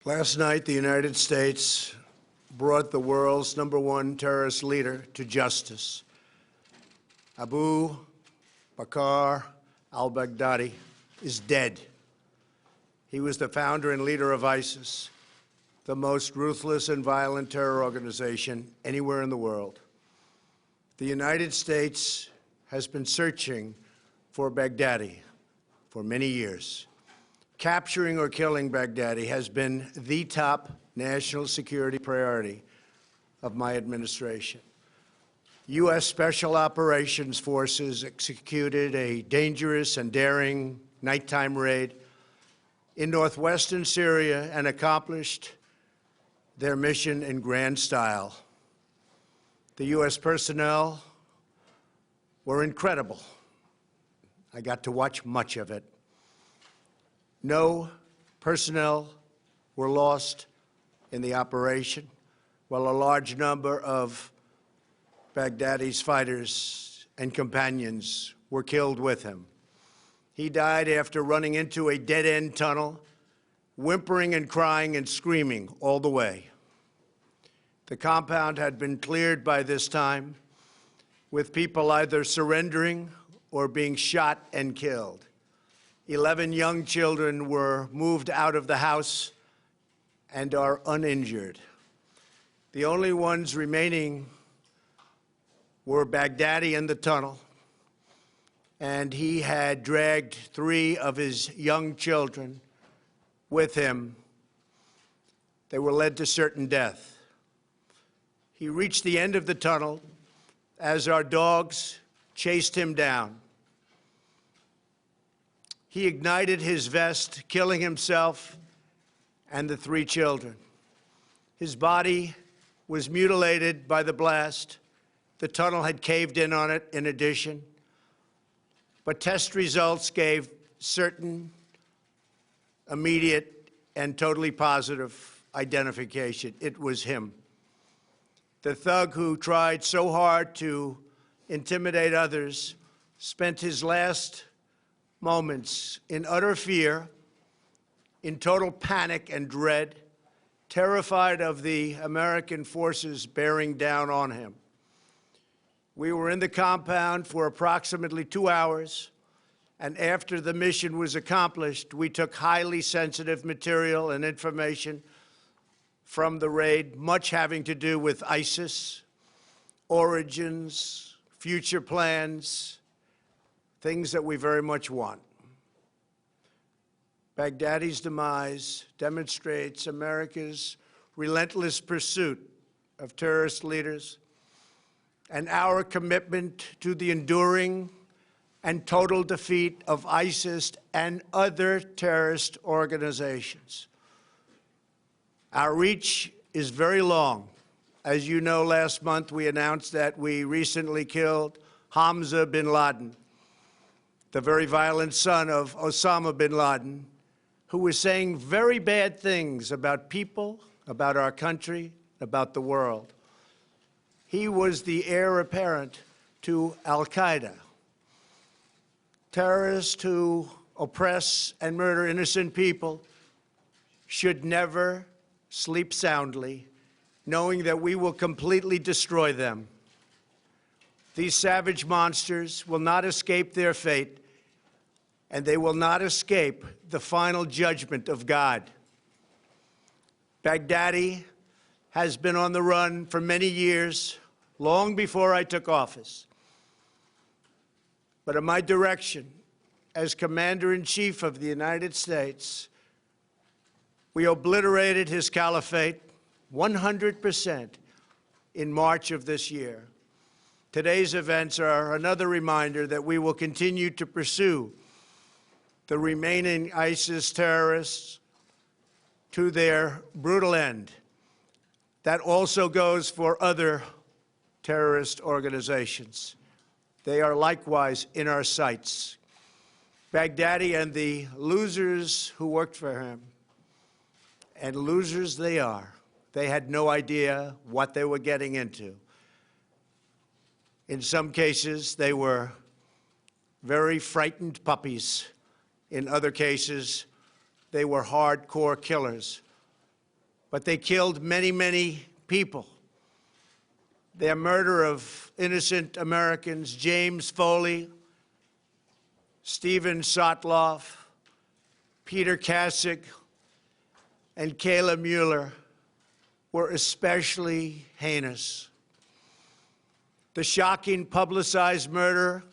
Last night, the United States brought the world's #1 terrorist leader to justice. Abu Bakr al Baghdadi is dead. He was the founder and leader of ISIS, the most ruthless and violent terror organization anywhere in the world. The United States has been searching for Baghdadi for many years. Capturing or killing Baghdadi has been the top national security priority of my administration. U.S. Special Operations Forces executed a dangerous and daring nighttime raid in northwestern Syria and accomplished their mission in grand style. The U.S. personnel were incredible. I got to watch much of it. No personnel were lost in the operation, while a large number of Baghdadi's fighters and companions were killed with him. He died after running into a dead-end tunnel, whimpering and crying and screaming all the way. The compound had been cleared by this time, with people either surrendering or being shot and killed. 11 young children were moved out of the house and are uninjured. The only ones remaining were Baghdadi in the tunnel, and he had dragged 3 of his young children with him. They were led to certain death. He reached the end of the tunnel as our dogs chased him down. He ignited his vest, killing himself and the 3 children. His body was mutilated by the blast. The tunnel had caved in on it in addition. But test results gave certain, immediate, and totally positive identification. It was him. The thug who tried so hard to intimidate others spent his last moments in utter fear, in total panic and dread, terrified of the American forces bearing down on him. We were in the compound for approximately 2 hours, and after the mission was accomplished, we took highly sensitive material and information from the raid, much having to do with ISIS, origins, future plans, things that we very much want. Baghdadi's demise demonstrates America's relentless pursuit of terrorist leaders and our commitment to the enduring and total defeat of ISIS and other terrorist organizations. Our reach is very long. As you know, last month we announced that we recently killed Hamza bin Laden, the very violent son of Osama bin Laden, who was saying very bad things about people, about our country, about the world. He was the heir apparent to al-Qaeda, terrorists who oppress and murder innocent people should never sleep soundly, knowing that we will completely destroy them. These savage monsters will not escape their fate, and they will not escape the final judgment of God. Baghdadi has been on the run for many years, long before I took office. But at my direction, as Commander-in-Chief of the United States, we obliterated his caliphate 100% in March of this year. Today's events are another reminder that we will continue to pursue the remaining ISIS terrorists to their brutal end. That also goes for other terrorist organizations. They are likewise in our sights. Baghdadi and the losers who worked for him, and losers they are. They had no idea what they were getting into. In some cases, they were very frightened puppies. In other cases, they were hardcore killers but they killed many, many people. Their murder of innocent Americans, James Foley, Stephen Sotloff, Peter Kasich, and Kayla Mueller, were especially heinous. The shocking publicized murder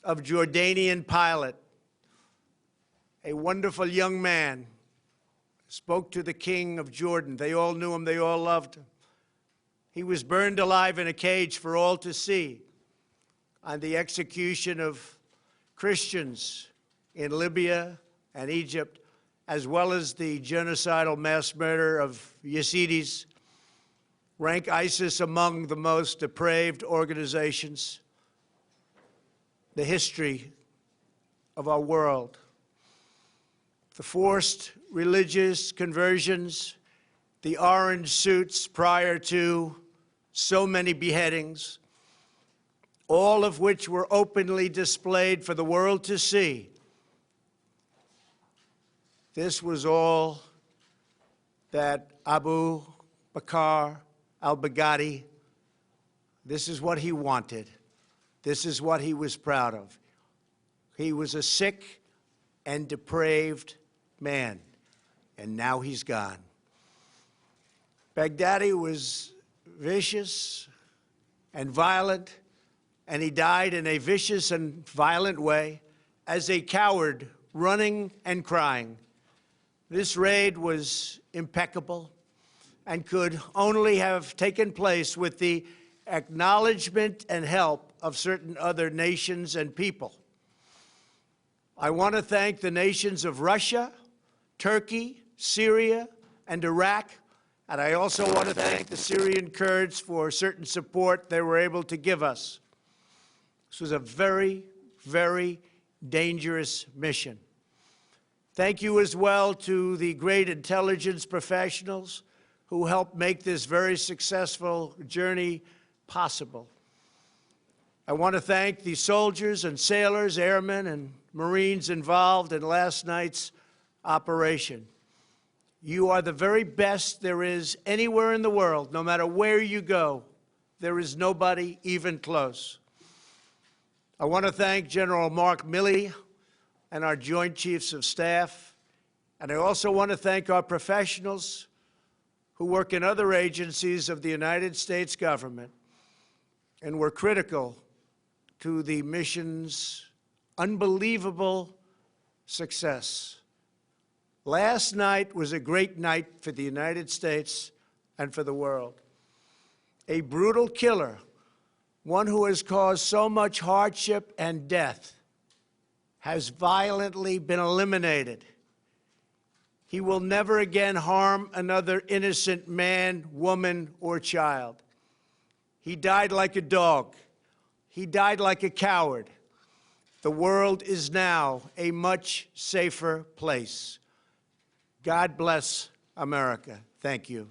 of Jordanian pilot, a wonderful young man, spoke to the king of Jordan. They all knew him, they all loved him. He was burned alive in a cage for all to see on the execution of Christians in Libya and Egypt, as well as the genocidal mass murder of Yazidis, rank ISIS among the most depraved organizations in the history of our world. The forced religious conversions, the orange suits prior to so many beheadings, all of which were openly displayed for the world to see. This was all that Abu Bakr al Baghdadi, this is what he wanted. This is what he was proud of. He was a sick and depraved man, and now he's gone. Baghdadi was vicious and violent, and he died in a vicious and violent way as a coward, running and crying. This raid was impeccable and could only have taken place with the acknowledgement and help of certain other nations and people. I want to thank the nations of Russia, Turkey, Syria, and Iraq, and I also want to thank the Syrian Kurds for certain support they were able to give us. This was a very, very dangerous mission. Thank you as well to the great intelligence professionals who helped make this very successful journey possible. I want to thank the soldiers and sailors, airmen, and Marines involved in last night's operation. You are the very best there is anywhere in the world. No matter where you go, there is nobody even close. I want to thank General Mark Milley and our Joint Chiefs of Staff, and I also want to thank our professionals who work in other agencies of the United States government and were critical to the mission's unbelievable success. Last night was a great night for the United States and for the world. A brutal killer, one who has caused so much hardship and death, has violently been eliminated. He will never again harm another innocent man, woman, or child. He died like a dog. He died like a coward. The world is now a much safer place. God bless America. Thank you.